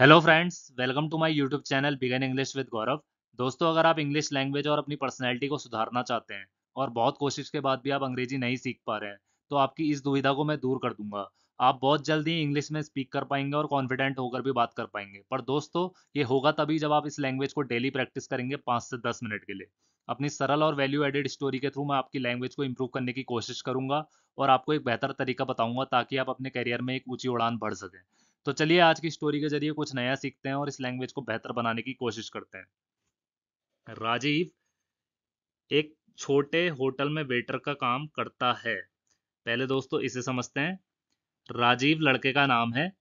Hello friends, welcome to my YouTube channel begin English with Gaurav. दोस्तों, अगर आप English language और अपनी पर्सनैलिटी को सुधारना चाहते हैं और बहुत कोशिश के बाद भी आप अंग्रेजी नहीं सीख पा रहे हैं, तो आपकी इस दुविधा को मैं दूर कर दूंगा। आप बहुत जल्द ही इंग्लिश में स्पीक कर पाएंगे और कॉन्फिडेंट होकर भी बात कर पाएंगे। पर दोस्तों, ये होगा तभी जब आप इस लैंग्वेज को डेली प्रैक्टिस करेंगे 5 से 10 मिनट के लिए। अपनी सरल और वैल्यू एडेड स्टोरी के थ्रू मैं आपकी लैंग्वेज को इंप्रूव करने की कोशिश करूंगा और आपको एक बेहतर तरीका बताऊंगा ताकि आप अपने करियर में एक ऊंची उड़ान भर सकें। तो चलिए आज की स्टोरी के जरिए कुछ नया सीखते हैं और इस लैंग्वेज को बेहतर बनाने की कोशिश करते हैं। राजीव एक छोटे होटल में वेटर का काम करता है। पहले दोस्तों इसे समझते हैं। राजीव लड़के का नाम है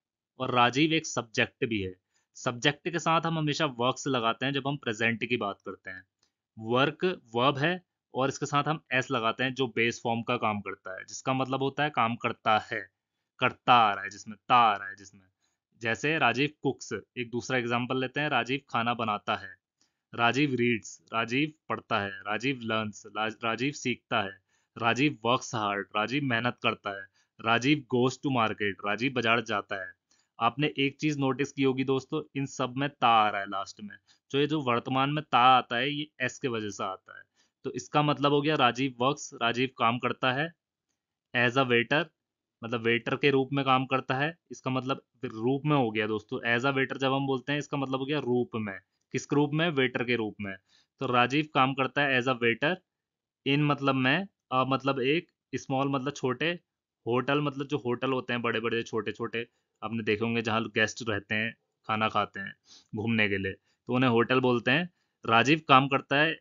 और राजीव एक सब्जेक्ट भी है। सब्जेक्ट के साथ हम हमेशा वर्क्स लगाते हैं जब हम प्रेजेंट की बात करते हैं। वर्क वर्ब है और इसके साथ हम एस लगाते हैं जो बेस फॉर्म का काम करता है, जिसका मतलब होता है काम करता है। करता आ रहा है जिसमें ता आ रहा है जिसमें। जैसे राजीव कुक्स। एक दूसरा एग्जांपल लेते हैं, राजीव खाना बनाता है। राजीव रीड्स, राजीव पढ़ता है। राजीव लर्न्स, राजीव सीखता है। राजीव वर्क्स हार्ड, राजीव मेहनत करता है। Rajiv goes to market, Rajiv बाजार जाता है। आपने एक चीज नोटिस की होगी दोस्तों, इन सब में ता आ रहा है लास्ट में। जो ये जो वर्तमान में ता आता है ये एस के वजह से आता है। तो इसका मतलब हो गया राजीव वर्क्स, राजीव काम करता है एज अ वेटर, मतलब वेटर के रूप में काम करता है। इसका मतलब रूप में हो गया दोस्तों। एज अ वेटर जब हम बोलते हैं इसका मतलब हो गया रूप में। किस रूप में? वेटर के रूप में। तो राजीव काम करता है एज अ वेटर इन मतलब में मतलब एक स्मॉल मतलब छोटे होटल, मतलब जो होटल होते हैं बड़े बड़े छोटे छोटे, आपने देखे होंगे जहाँ गेस्ट रहते हैं, खाना खाते हैं घूमने के लिए, तो उन्हें होटल बोलते हैं। राजीव काम करता है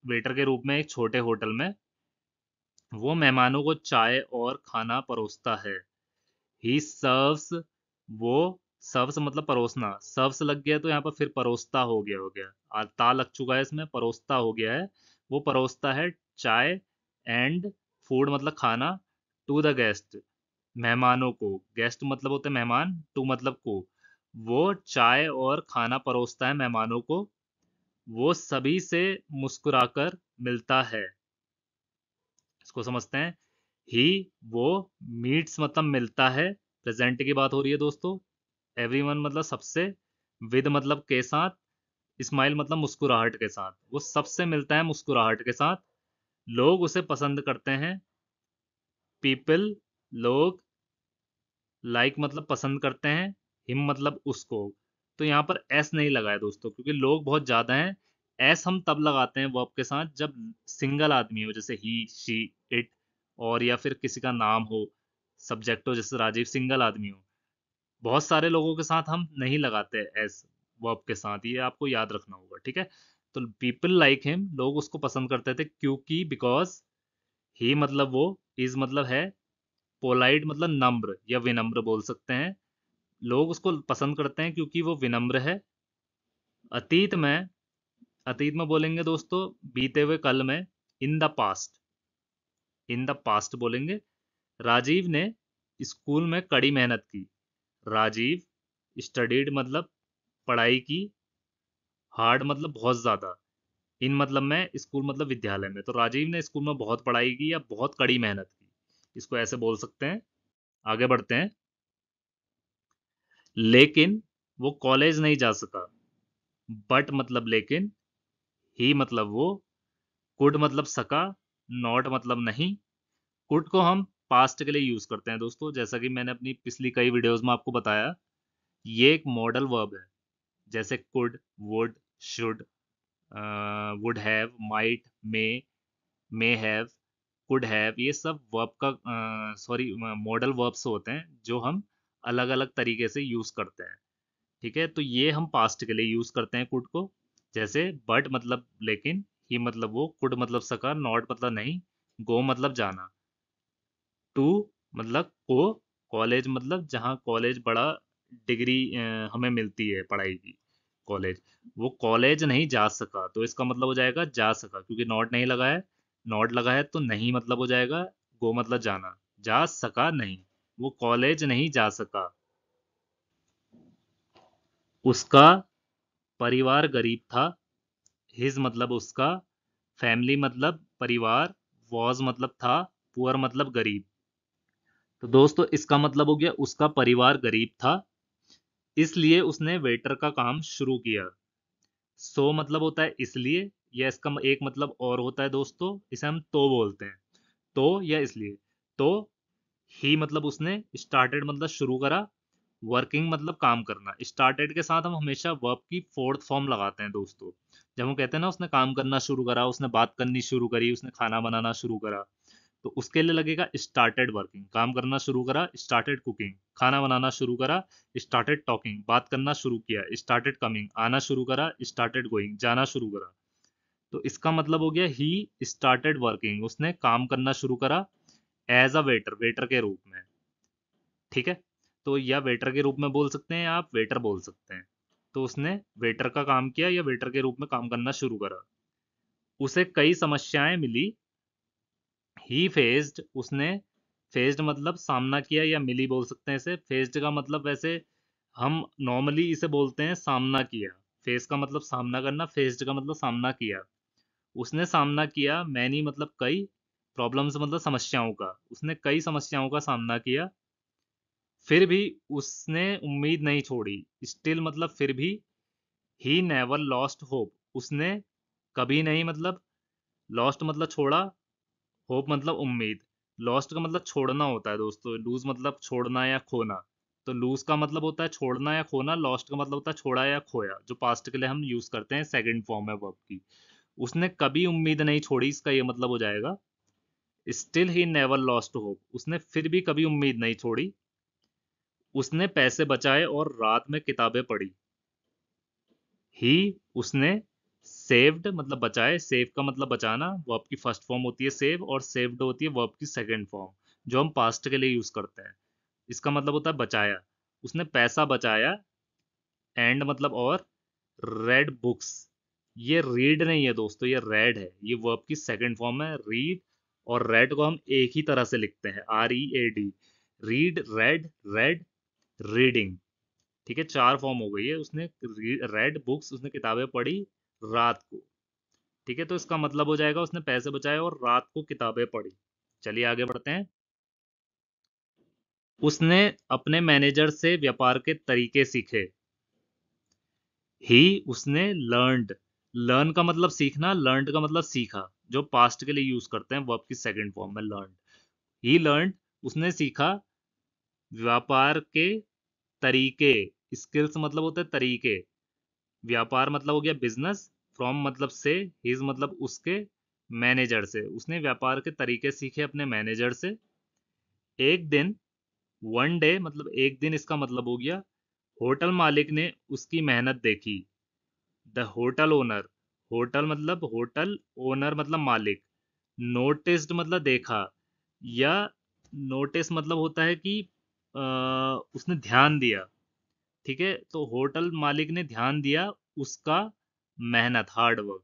वेटर के रूप में एक छोटे होटल में। वो मेहमानों को चाय और खाना परोसता है। ही सर्व्स, वो सर्व्स मतलब परोसना, सर्व्स लग गया तो यहाँ पर फिर परोसता हो गया ता लग चुका है इसमें, परोसता हो गया है। वो परोसता है चाय एंड फूड मतलब खाना टू द गेस्ट, मेहमानों को। गेस्ट मतलब होते हैं मेहमान, टू मतलब को। वो चाय और खाना परोसता है मेहमानों को। वो सभी से मुस्कुराकर मिलता है। इसको समझते हैं। ही, वो, मीट्स मतलब मिलता है। प्रेजेंट की बात हो रही है दोस्तों। एवरीवन मतलब सबसे। विद मतलब के साथ। स्माइल मतलब मुस्कुराहट के साथ। वो सबसे मिलता है मुस्कुराहट के साथ। लोग उसे पसंद करते हैं। पीपल, लोग। लाइक मतलब पसंद करते हैं। हिम मतलब उसको। तो यहाँ पर एस नहीं लगा है दोस्तों क्योंकि लोग बहुत ज्यादा हैं। एस हम तब लगाते हैं वर्ब के साथ जब सिंगल आदमी हो, जैसे ही, शी, इट, और या फिर किसी का नाम हो, सब्जेक्ट हो, जैसे राजीव सिंगल आदमी हो। बहुत सारे लोगों के साथ हम नहीं लगाते एस वर्ब के साथ, ये आपको याद रखना होगा, ठीक है। तो पीपल लाइक हिम, लोग उसको पसंद करते थे क्योंकि बिकॉज। ही मतलब वो, इज मतलब है, पोलाइट मतलब नम्र या विनम्र बोल सकते हैं। लोग उसको पसंद करते हैं क्योंकि वो विनम्र है। अतीत में, अतीत में बोलेंगे दोस्तों बीते हुए कल में, in the past. In the past बोलेंगे। राजीव ने स्कूल में कड़ी मेहनत की। राजीव स्टडीड मतलब पढ़ाई की। हार्ड मतलब बहुत ज्यादा। इन मतलब में स्कूल मतलब विद्यालय में, तो राजीव ने स्कूल में बहुत पढ़ाई की या बहुत कड़ी मेहनत की, इसको ऐसे बोल सकते हैं। आगे बढ़ते हैं। लेकिन वो कॉलेज नहीं जा सका। बट मतलब लेकिन। ही मतलब वो। कुड मतलब सका। नॉट मतलब नहीं। कुड को हम पास्ट के लिए यूज करते हैं दोस्तों, जैसा कि मैंने अपनी पिछली कई वीडियोस में आपको बताया। ये एक मॉडल वर्ब है। जैसे could, would, should, would have, might, may have, could have, ये सब वर्ब का सॉरी मॉडल वर्ब्स होते हैं जो हम अलग अलग तरीके से यूज करते हैं। ठीक है, तो ये हम पास्ट के लिए यूज करते हैं कुड को। जैसे बट मतलब लेकिन, ही मतलब वो, कुड मतलब सका, नॉट मतलब नहीं, गो मतलब जाना, टू मतलब को, कॉलेज मतलब जहाँ कॉलेज बड़ा डिग्री हमें मिलती है पढ़ाई की, कॉलेज। वो कॉलेज नहीं जा सका तो इसका मतलब हो जाएगा जा सका, क्योंकि नॉट नहीं लगा है। नॉट लगा है तो नहीं मतलब हो जाएगा। गो मतलब जाना। जा सका नहीं, वो कॉलेज नहीं जा सका। उसका परिवार गरीब था। हिज मतलब उसका। फैमिली मतलब परिवार। वॉज मतलब था। पुअर मतलब गरीब। तो दोस्तों इसका मतलब हो गया उसका परिवार गरीब था। इसलिए उसने वेटर का काम शुरू किया। सो मतलब होता है इसलिए, या इसका एक मतलब और होता है दोस्तों, इसे हम तो बोलते हैं। तो या इसलिए। तो ही मतलब उसने, स्टार्टेड मतलब शुरू करा, वर्किंग मतलब काम करना। स्टार्टेड के साथ हम हमेशा वर्ब की फोर्थ फॉर्म लगाते हैं दोस्तों। जब हम कहते हैं ना उसने काम करना शुरू करा, उसने बात करनी शुरू करी, उसने खाना बनाना शुरू करा, तो उसके लिए लगेगा स्टार्टेड वर्किंग। काम करना शुरू करा, स्टार्टेड कुकिंग। खाना बनाना शुरू करा, स्टार्टेड टॉकिंग। बात करना शुरू किया, स्टार्टेड कमिंग। आना शुरू करा, स्टार्टेड गोइंग। जाना शुरू करा। तो इसका मतलब हो गया ही स्टार्टेड वर्किंग, उसने काम करना शुरू करा एज अ वेटर, वेटर के रूप में। ठीक है। तो या वेटर के रूप में बोल सकते हैं, या आप वेटर बोल सकते हैं। तो उसने वेटर का काम किया या वेटर के रूप में काम करना शुरू करा। उसे कई समस्याएं मिली। ही फेस्ड, उसने, फेस्ड मतलब सामना किया, या मिली बोल सकते हैं इसे। फेस्ड का मतलब वैसे हम नॉर्मली इसे बोलते हैं सामना किया। फेस का मतलब सामना करना, फेस्ड का मतलब सामना किया। उसने सामना किया, मैनी मतलब कई, प्रॉब्लम्स मतलब समस्याओं का। उसने कई समस्याओं का सामना किया। फिर भी उसने उम्मीद नहीं छोड़ी। स्टिल मतलब फिर भी। ही नेवर लॉस्ट होप, उसने कभी नहीं मतलब, लॉस्ट मतलब छोड़ा, होप मतलब उम्मीद। लॉस्ट का मतलब छोड़ना होता है दोस्तों, लूज मतलब छोड़ना या खोना। तो लूज का मतलब होता है छोड़ना या खोना, लॉस्ट का मतलब होता है छोड़ा या खोया, जो पास्ट के लिए हम यूज करते हैं, सेकंड फॉर्म है वर्ब की। उसने कभी उम्मीद नहीं छोड़ी, इसका ये मतलब हो जाएगा still he never lost hope, उसने फिर भी कभी उम्मीद नहीं छोड़ी। उसने पैसे बचाए और रात में किताबें पढ़ी। ही, उसने, सेव्ड मतलब बचाए, सेव का मतलब बचाना, वर्ब की फर्स्ट फॉर्म होती है सेव, और सेव्ड होती है वर्ब की सेकंड फॉर्म, जो हम पास्ट के लिए यूज करते हैं। इसका मतलब होता है बचाया। उसने पैसा बचाया, एंड मतलब और, रेड बुक्स। ये रीड नहीं है दोस्तों, ये रेड है। ये वर्ब की सेकंड फॉर्म है रीड। और रेड को हम एक ही तरह से लिखते हैं, READ। Read, red, red, reading. ठीक है, चार फॉर्म हो गई है। उसने रेड बुक्स, उसने किताबें पढ़ी रात को। ठीक है, तो इसका मतलब हो जाएगा उसने पैसे बचाए और रात को किताबें पढ़ी। चलिए आगे बढ़ते हैं। उसने अपने मैनेजर से व्यापार के तरीके सीखे। ही, उसने लर्नड, लर्न का मतलब सीखना, लर्नड का मतलब सीखा, जो पास्ट के लिए यूज करते हैं वर्ब की सेकंड फॉर्म में, लर्न। ही लर्नड, उसने सीखा, व्यापार के तरीके, स्किल्स मतलब होते हैं तरीके। व्यापार मतलब हो गया बिजनेस, फ्रॉम मतलब से, हिज मतलब उसके, मैनेजर से। उसने व्यापार के तरीके सीखे अपने मैनेजर से। एक दिन, वन डे मतलब एक दिन, इसका मतलब हो गया होटल मालिक ने उसकी मेहनत देखी। द होटल ओनर, होटल मतलब होटल, ओनर मतलब मालिक। नोटिस्ड मतलब देखा, या नोटिस मतलब होता है कि उसने ध्यान दिया। ठीक है, तो होटल मालिक ने ध्यान दिया उसका मेहनत, हार्ड वर्क।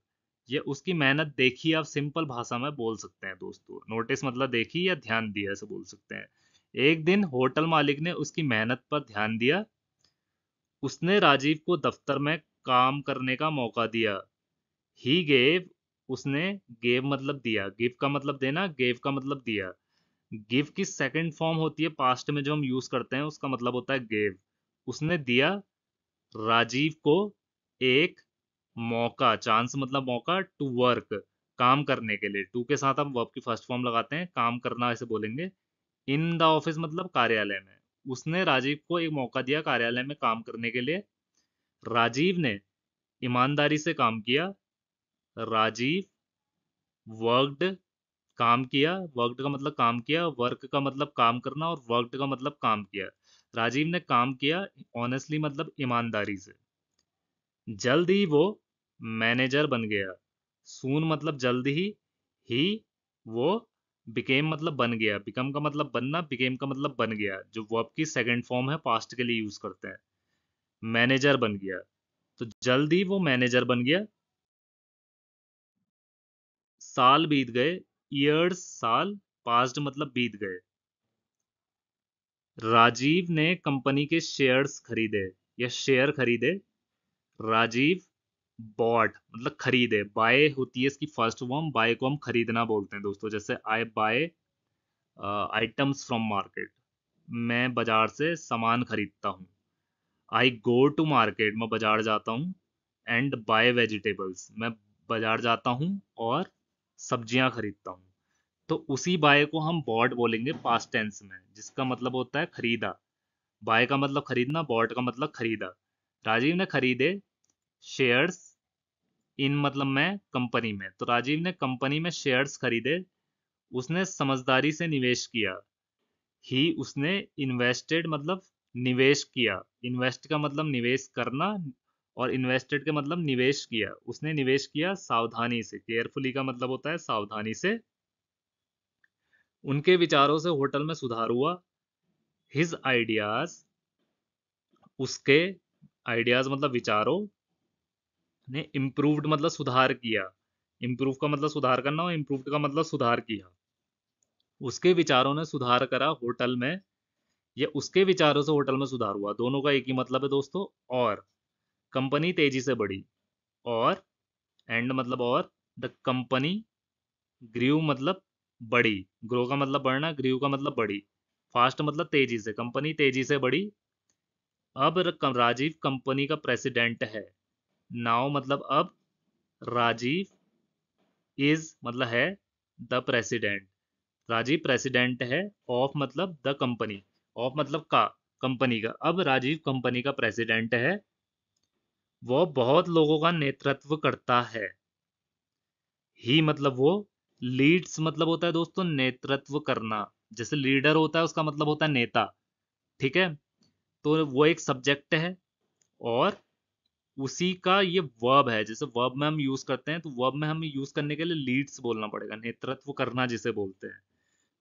ये उसकी मेहनत देखी, आप सिंपल भाषा में बोल सकते हैं दोस्तों। नोटिस मतलब देखी या ध्यान दिया, ऐसे बोल सकते हैं। एक दिन होटल मालिक ने उसकी मेहनत पर ध्यान दिया। उसने राजीव को दफ्तर में काम करने का मौका दिया। ही गेव, उसने, गेव मतलब दिया, गिव का मतलब देना, गेव का मतलब दिया। गिव की सेकंड फॉर्म होती है पास्ट में जो हम यूज करते हैं, उसका मतलब होता है गेव। उसने दिया राजीव को एक मौका, चांस मतलब मौका, टू वर्क, काम करने के लिए। टू के साथ हम वर्ब की फर्स्ट फॉर्म लगाते हैं, काम करना ऐसे बोलेंगे। इन द ऑफिस मतलब कार्यालय में। उसने राजीव को एक मौका दिया कार्यालय में काम करने के लिए। राजीव ने ईमानदारी से काम किया। राजीव वर्कड, काम किया, वर्कड का मतलब काम किया, वर्क का मतलब काम करना, और वर्कड का मतलब काम किया। राजीव ने काम किया ऑनेस्टली मतलब ईमानदारी से। जल्द ही वो मैनेजर बन गया। सून मतलब जल्द ही वो, बिकेम मतलब बन गया, बिकम का मतलब बनना, बिकेम का मतलब बन गया, जो वर्ब की सेकंड फॉर्म है, पास्ट के लिए यूज करते हैं। मैनेजर बन गया, तो जल्द ही वो मैनेजर बन गया। साल बीत गए, ईयर्स साल, पास्ट मतलब बीत गए। राजीव ने कंपनी के शेयर्स खरीदे या शेयर खरीदे। राजीव बॉट मतलब खरीदे, बाय होती है इसकी फर्स्ट फॉर्म। बाय को हम खरीदना बोलते हैं दोस्तों, जैसे आई बाय आइटम्स फ्रॉम मार्केट, मैं बाजार से सामान खरीदता हूँ। आई गो टू मार्केट, मैं बाजार जाता हूँ, एंड बाय वेजिटेबल्स, मैं बाजार जाता हूँ और सब्जियां खरीदता हूँ। तो उसी बाय को हम बॉट बोलेंगे पास्ट टेंस में, जिसका मतलब होता है खरीदा। बाय का मतलब खरीदना, बॉट का मतलब खरीदा। राजीव ने खरीदे शेयर्स इन, मतलब मैं कंपनी में, तो राजीव ने कंपनी में शेयर्स खरीदे। उसने समझदारी से निवेश किया। ही, उसने इन्वेस्टेड मतलब निवेश किया। इन्वेस्ट का मतलब निवेश करना, और इन्वेस्टेड का मतलब निवेश किया। उसने निवेश किया सावधानी से, केयरफुली का मतलब होता है सावधानी से। उनके विचारों से होटल में सुधार हुआ। हिज आइडियाज, उसके आइडियाज मतलब विचारों ने इम्प्रूव्ड मतलब सुधार किया। इम्प्रूव का मतलब सुधार करना, और इम्प्रूव्ड का मतलब सुधार किया। उसके विचारों ने सुधार करा होटल में, या उसके विचारों से होटल में सुधार हुआ, दोनों का एक ही मतलब है दोस्तों। और कंपनी तेजी से बढ़ी। और एंड मतलब और, द कंपनी ग्रीव मतलब बढ़ी। ग्रो का मतलब बढ़ना, ग्रीव का मतलब बढ़ी। फास्ट मतलब तेजी से, कंपनी तेजी से बढ़ी। अब राजीव कंपनी का प्रेसिडेंट है। नाउ मतलब अब, राजीव इज मतलब है, द प्रेसिडेंट, राजीव प्रेसिडेंट है, ऑफ मतलब द कंपनी, ऑफ मतलब का, कंपनी का। अब राजीव कंपनी का प्रेसिडेंट है। वो बहुत लोगों का नेतृत्व करता है। ही मतलब वो, लीड्स मतलब होता है दोस्तों नेतृत्व करना। जैसे लीडर होता है, उसका मतलब होता है नेता। ठीक है, तो वो एक सब्जेक्ट है, और उसी का ये वर्ब है। जैसे वर्ब में हम यूज करते हैं, तो वर्ब में हमें यूज करने के लिए लीड्स बोलना पड़ेगा, नेतृत्व करना जिसे बोलते हैं।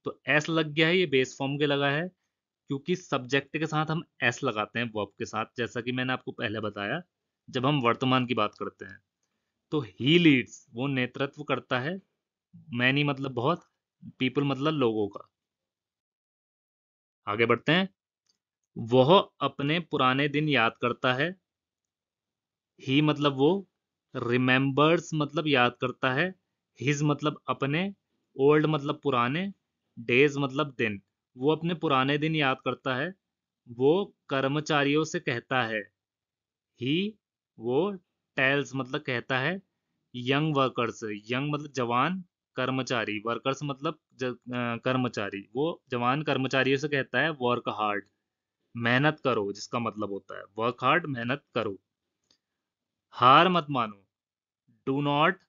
तो एस लग गया है, ये बेस फॉर्म के लगा है, क्योंकि सब्जेक्ट के साथ हम एस लगाते हैं वर्ब के साथ, जैसा कि मैंने आपको पहले बताया जब हम वर्तमान की बात करते हैं। तो ही लीड्स, वो नेतृत्व करता है। मैनी मतलब बहुत, पीपल मतलब लोगों का। आगे बढ़ते हैं। वह अपने पुराने दिन याद करता है। ही मतलब वो, रिमेंबर्स मतलब याद करता है। हिज मतलब अपने, ओल्ड मतलब पुराने, डेज मतलब दिन। वो अपने पुराने दिन याद करता है। वो कर्मचारियों से कहता है। ही, वो टेल्स मतलब कहता है। यंग वर्कर्स, यंग मतलब जवान, कर्मचारी, वर्कर्स मतलब कर्मचारी, वो जवान कर्मचारियों से कहता है वर्क हार्ड, मेहनत करो, जिसका मतलब होता है वर्क हार्ड, मेहनत करो। हार मत मानो, do not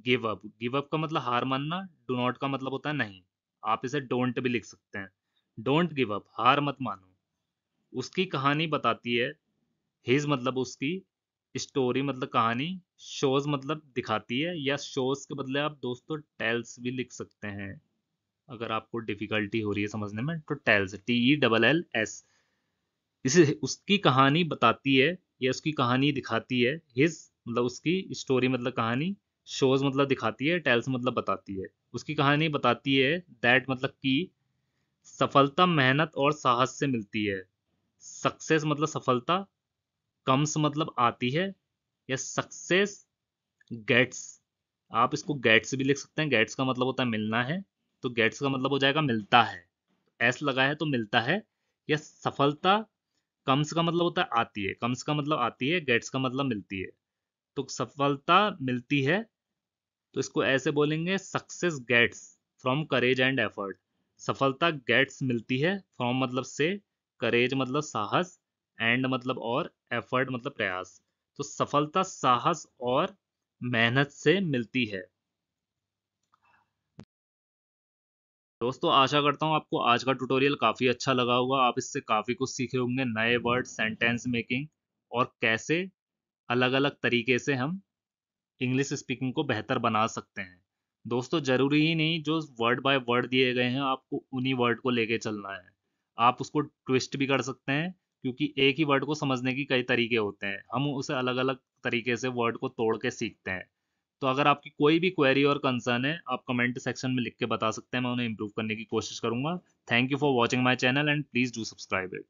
give up. Give up का मतलब हार मानना, डू नॉट का मतलब होता है नहीं। आप इसे डोंट भी लिख सकते हैं। डोंट गिव अप, हार मत मानो। उसकी कहानी बताती है। हिज मतलब उसकी, स्टोरी मतलब कहानी, शोज मतलब दिखाती है, या शोज के बदले आप दोस्तों टेल्स भी लिख सकते हैं। अगर आपको डिफिकल्टी हो रही है समझने में, तो टेल्स, TELLS। इसे उसकी कहानी बताती है, या उसकी कहानी दिखाती है। हिज मतलब उसकी, स्टोरी मतलब कहानी, शोज मतलब दिखाती है, टेल्स मतलब बताती है। उसकी कहानी बताती है, दैट मतलब कि सफलता मेहनत और साहस से मिलती है। सक्सेस मतलब सफलता, कम्स मतलब आती है, या सक्सेस गेट्स। आप इसको गेट्स भी लिख सकते हैं, गेट्स का मतलब होता है मिलना है, तो गेट्स का मतलब हो जाएगा मिलता है। एस लगा है तो मिलता है। या सफलता, कम्स का मतलब होता है आती है, कम्स का मतलब आती है, गेट्स का मतलब मिलती है। तो सफलता मिलती है, तो इसको ऐसे बोलेंगे, success gets from courage and effort. सफलता गेट्स मिलती है, फ्रॉम मतलब से, करेज मतलब साहस, एंड मतलब और, एफर्ट मतलब प्रयास। तो सफलता साहस और मेहनत से मिलती है। दोस्तों आशा करता हूँ आपको आज का ट्यूटोरियल काफ़ी अच्छा लगा होगा। आप इससे काफ़ी कुछ सीखे होंगे, नए वर्ड, सेंटेंस मेकिंग, और कैसे अलग अलग तरीके से हम इंग्लिश स्पीकिंग को बेहतर बना सकते हैं। दोस्तों ज़रूरी ही नहीं जो वर्ड बाय वर्ड दिए गए हैं आपको उन्हीं वर्ड को लेके चलना है। आप उसको ट्विस्ट भी कर सकते हैं, क्योंकि एक ही वर्ड को समझने की कई तरीके होते हैं, हम उसे अलग अलग तरीके से वर्ड को तोड़ के सीखते हैं। तो अगर आपकी कोई भी क्वेरी और कंसर्न है, आप कमेंट सेक्शन में लिख के बता सकते हैं, मैं उन्हें इम्प्रूव करने की कोशिश करूंगा। Thank you for watching my channel, and please do subscribe it.